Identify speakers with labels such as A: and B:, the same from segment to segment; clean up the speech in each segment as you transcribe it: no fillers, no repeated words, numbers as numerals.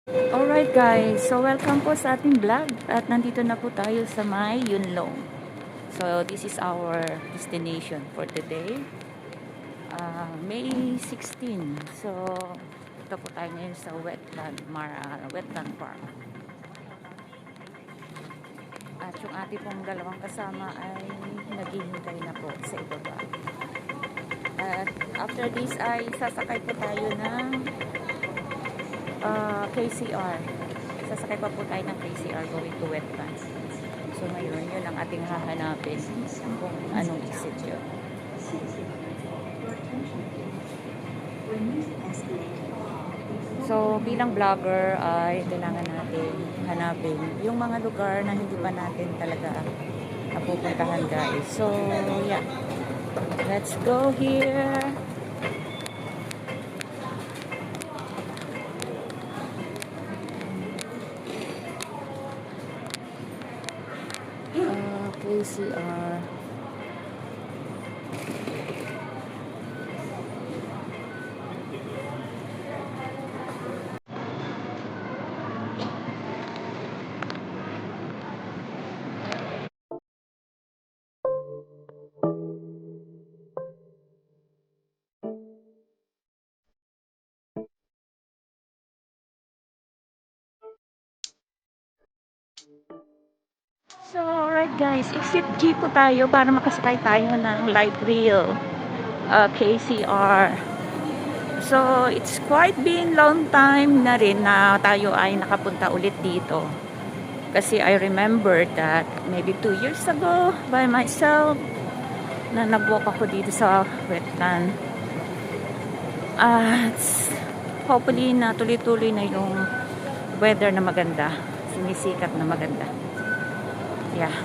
A: Alright guys, so welcome po sa ating vlog at nandito na po tayo sa may Yunlong. So this is our destination for today, May 16. So ito po tayo ngayon sa Wetland Park. At yung ating pong dalawang kasama ay naghihintay na po sa ibaba. At after this ay sasakay po tayo ng KCR. Sasakay pa po tayo ng KCR going to Wetlands. So ngayon, yun ang ating hahanapin kung anong exit yun. So bilang vlogger ay kailangan natin hanapin yung mga lugar na hindi pa natin talaga napupuntahan guys. So yeah, let's go here. KCR. So, alright guys, exit G po tayo para makasakay tayo ng light rail, KCR. So, it's quite been long time na rin na tayo ay nakapunta ulit dito. Kasi I remember that maybe 2 years ago by myself na nag-walk ako dito sa wetland. At hopefully na tuloy-tuloy na yung weather na maganda, sumisikat na maganda. Yeah.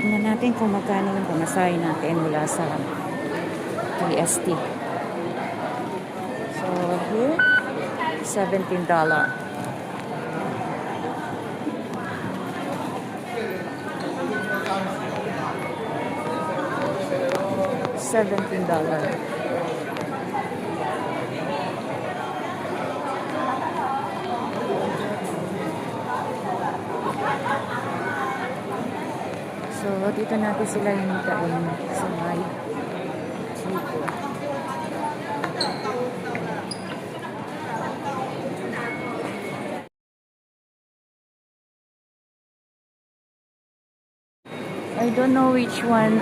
A: Tingnan natin kung magkano yung pamasahe natin mula sa TST. So here, $17. $17. So, dito natin sila hintayin sa may Chico. I don't know which one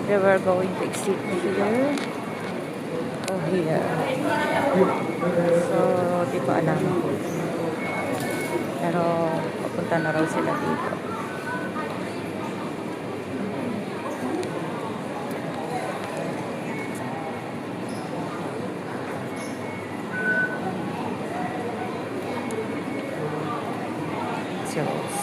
A: they were going to exit here or here. So, di ko alam. Pero, papunta na raw sila dito. Cheers.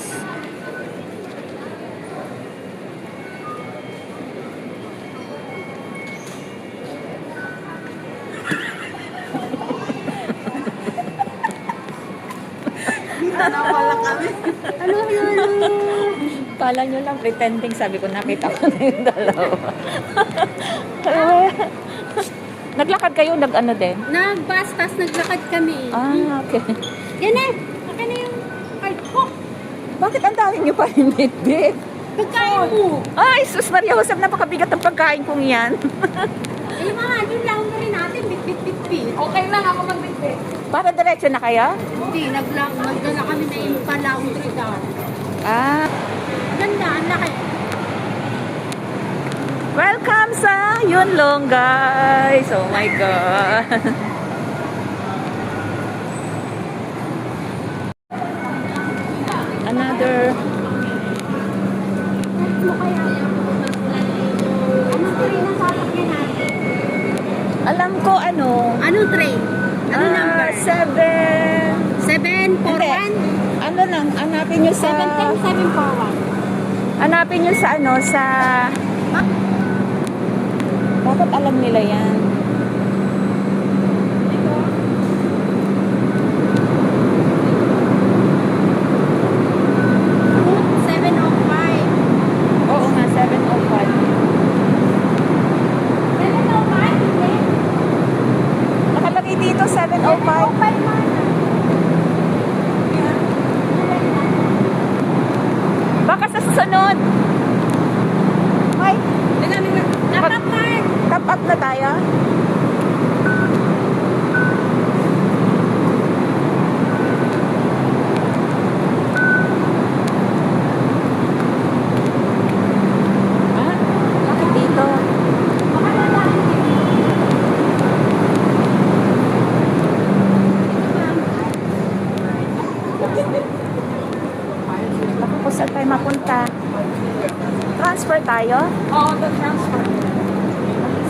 B: Nawala kami.
A: Hello. Kala nyo lang pretending, sabi ko nakita ko na yung dalawa. Naglakad kayo, nag-ano din?
B: Nag-bus, tas naglakad kami.
A: Ah, okay.
B: Yan na. Akin na yung card ko.
A: Bakit ang dami nyo pa rin bit-bit?
B: Pagkain mo.
A: Ay, sus Maria Josep, napakabigat ng pagkain kong yan.
B: Eh mga, yun lang na rin natin. Bit-bit-bit-bit. Okay lang ako mag-bit-bit.
A: Para diretso na kaya?
B: Hindi, nagdala kami na yung palawang tridan.
A: Ah.
B: Ganda, ang laki.
A: Welcome sa Yunlong, guys. Oh my God. Another.
B: Ano kaya? Anong tray na sasakyan natin?
A: Alam ko ano.
B: Anong tray? Ano number?
A: 7.
B: 741?
A: Ano lang, hanapin nyo sa...
B: 710-741.
A: Hanapin nyo sa ano, sa... Dapat alam nila yan. Baka kung saan tayo mapunta. Transfer tayo?
B: Oo, the transfer.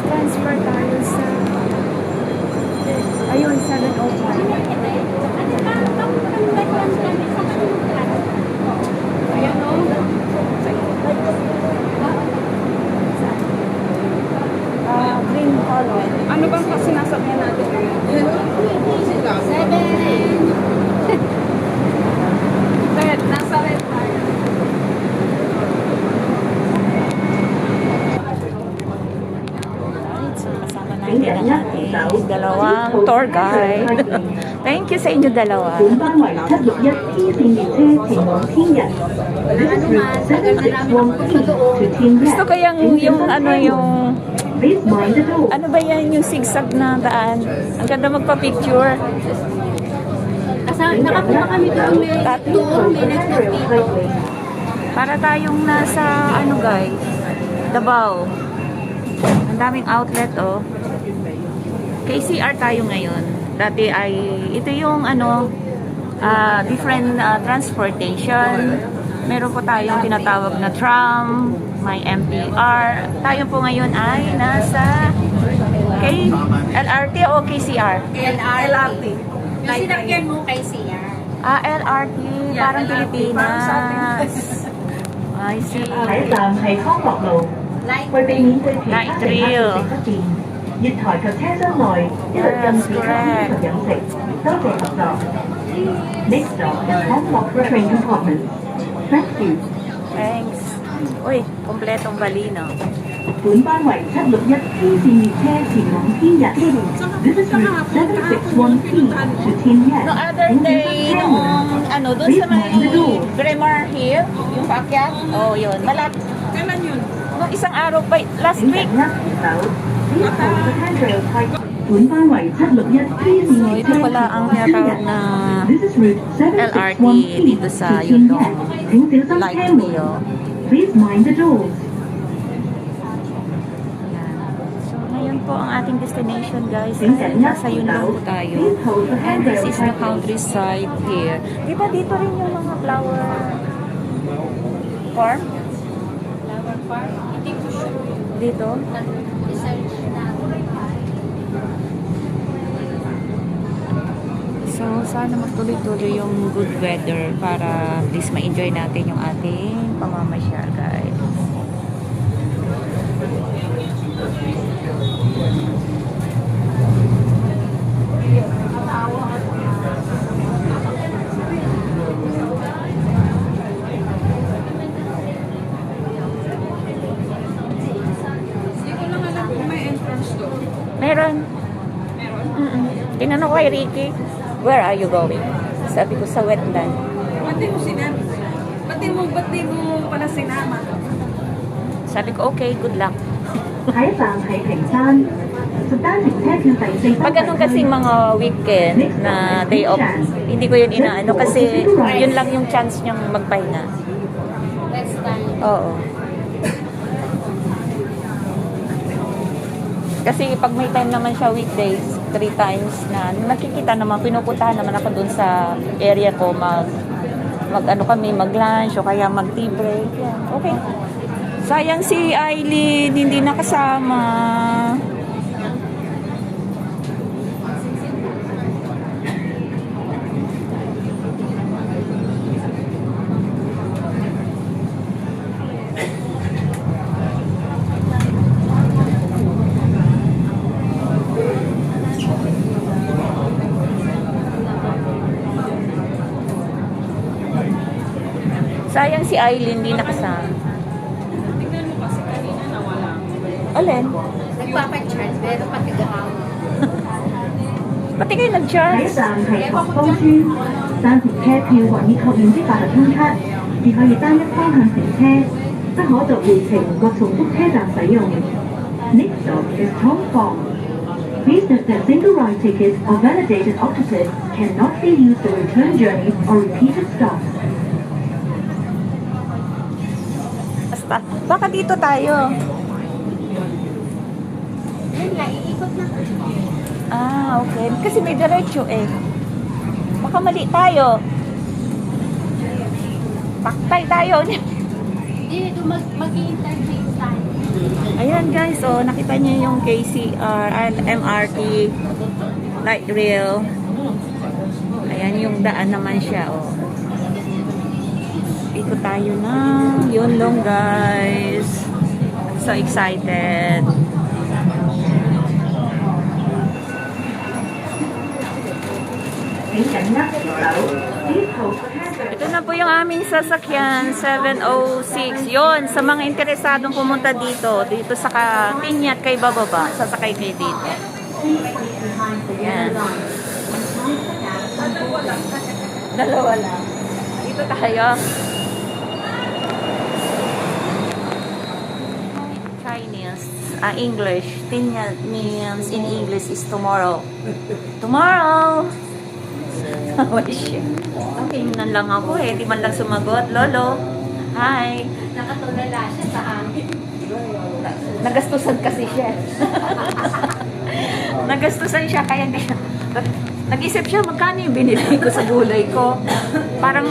A: Transfer tayo sa... Ayun, 705.
B: Ayan o.
A: Green color.
B: Ano bang kasi sinasabihan natin? 7. Red, nasa red tayo.
A: So, kasama natin ang ating dalawang tour guide. Thank you sa inyo dalawa.
C: 本班為761 T 線列車前往天日。This is route 761 T to 天日。
A: Gusto ko yung ano yung...
C: Please mind the door.
A: Ano ba yan yung zigzag na daan? Ang ganda magpa-picture.
B: Nakapunta kami doon, may tour, may nag-tour dito.
A: Para tayong nasa ano guys, Davao. Ang daming outlet oh. KCR tayo ngayon. Dati ay ito yung ano different transportation. Meron po tayong tinatawag na tram, may MTR. Tayo po ngayon ay nasa LRT o KCR?
B: LRT. Yung sinakyan mo kay CR.
A: LRT, parang Pilipinas. I see.
C: 下一站係康樂路，
B: Like,
C: 為避免對其他乘客造
A: Light rail.
C: 成不便，月台及車廂內一律禁止吸煙及飲食。多謝合作。Next stop is Hong Kong train compartment. Thank you.
A: Thanks. Uy, kompletong balino.
C: 本班為761 T 線列車前往天日。This is route 761 T to 天日。
A: No other day, noong ano, doon sa may Grammar Hill, yung paakyat. Oh, yun.
B: kailan yun?
A: Noong isang araw pa, last
C: 請
A: week.
C: 緊握扶手。Please hold the handrail tight. 本班為761 T 線
A: So,
C: 列
A: ito
C: 車
A: pala ang tinatawag na
C: This is route
A: LRT
C: 761 T
A: dito sa
C: to 天
A: Yundong
C: 日。請小心
A: Light
C: 車門。
A: Rail.
C: Please mind the doors.
A: So, ngayon po ang ating destination, guys.
C: 請緊握
A: Sa
C: 扶
A: Yundong
C: 手
A: po。tayo.
C: Please hold the
A: And this
C: handrail
A: is the
C: tight.
A: countryside here. Di ba dito rin yung mga flower farm?
B: Flower Park? Hindi ko sure.
A: Dito?
B: Research na.
A: So, sana magtuloy-tuloy yung good weather para at least ma-enjoy natin yung ating pamamasyal, guys.
B: Hindi ko lang alam kung may entrance doon.
A: Meron. Tinanong ko kay Ricky, where are you going? Sabi ko sa wetland.
B: Ba't di mo sinabi? Ba't di mo pala sinama?
A: Sabi ko, okay, good luck.
C: 下一站係屏山，實單程車票第四班
A: Pag ganun kasing mga weekend na day off, hindi ko yun inaano kasi yun lang yung chance niyang magpahinga.
B: Last time.
A: Oo. Kasi pag may time naman siya weekdays, 3 times na nakikita naman, pinupuntahan naman ako dun sa area ko mag ano kami, mag-lunch o kaya mag-tea break. Yan. Okay. Sayang si Eileen, hindi nakasama. Sayang si Eileen, hindi nakasama.
B: Tingnan mo kasi kanina nawala.
A: Alin?
B: Nagpapacharge, pero pati gahawa.
A: Pati kayo
C: 下一
A: nag-charge?
C: 站係佛光村，暫停車票或已確認的八達通卡，只可以單一方向乘車，不可作回程或重複車站使用。Next stop is Tom Fong. Please note that single ride tickets or validated octopus cannot be used for return journeys or repeated stops.
A: Basta, baka dito tayo.
B: Yun lang, iikot na.
A: Ah, okay. Kasi may diretso eh. Baka mali tayo. Paktay tayo.
B: Dito mag-iintay tayo.
A: Ayan guys, so nakita niyo yung KCR, MRT, light rail. Ayan yung daan naman siya, oh. Ikot tayo na. Yun lang guys. So excited. Ito na po yung aming sasakyan, 706. Yon, sa mga interesadong pumunta dito sa Piñat kay bababa, sasakay kayo dito. Yan. Dalawa lang. Dito tayo. Chinese, English. Piñat means in English is tomorrow. Tomorrow! Oh, shit. Okay, nan lang ako eh. Di man lang sumagot. Lolo, hi.
B: Nakatulala siya sa amin.
A: Nagastusan kasi siya. Nagastusan siya kaya hindi siya. Nag-isip siya magkano yung binili ko sa gulay ko. Parang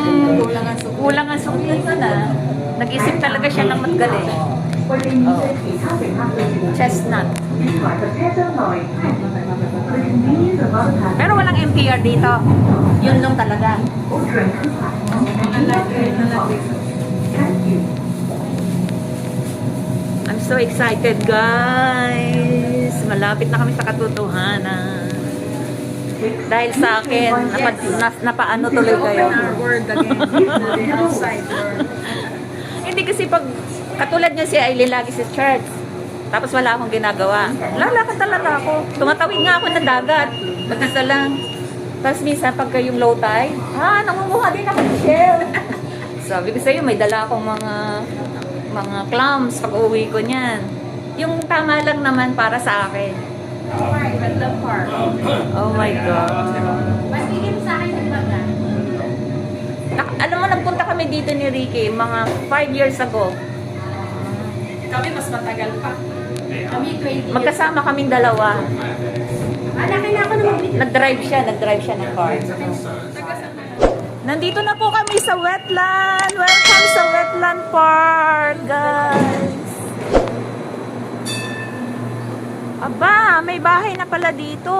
A: kulang ang sukli ko na. Nag-isip talaga siya ng matgaling. Oh. Chestnut. Pero walang MTR dito. Yun lang talaga. I'm so excited guys. Malapit na kami sa katotohanan. Dahil sa akin, napaano tuloy kayo. Hindi kasi pag katulad niya si Aileen lagi sa church. Tapos wala akong ginagawa. Lalakad talaga ako. Tumatawid nga ako ng dagat. Mag-isa lang. Tapos minsan pagka yung low tide, nangunguha din ako ng shell. Sabi ko sa'yo, may dala akong mga clams pag uwi ko niyan. Yung tama lang naman para sa akin. Oh my God.
B: Matigim sa akin ng baga.
A: Alam mo, nagpunta kami dito ni Ricky mga 5 years ago.
B: Kami mas matagal pa. Kami 20 years.
A: Magkasama kaming dalawa.
B: Laki na ako na magbili.
A: Nag-drive siya ng car. Nandito na po kami sa wetland. Welcome sa wetland park, guys. Aba, may bahay na pala dito.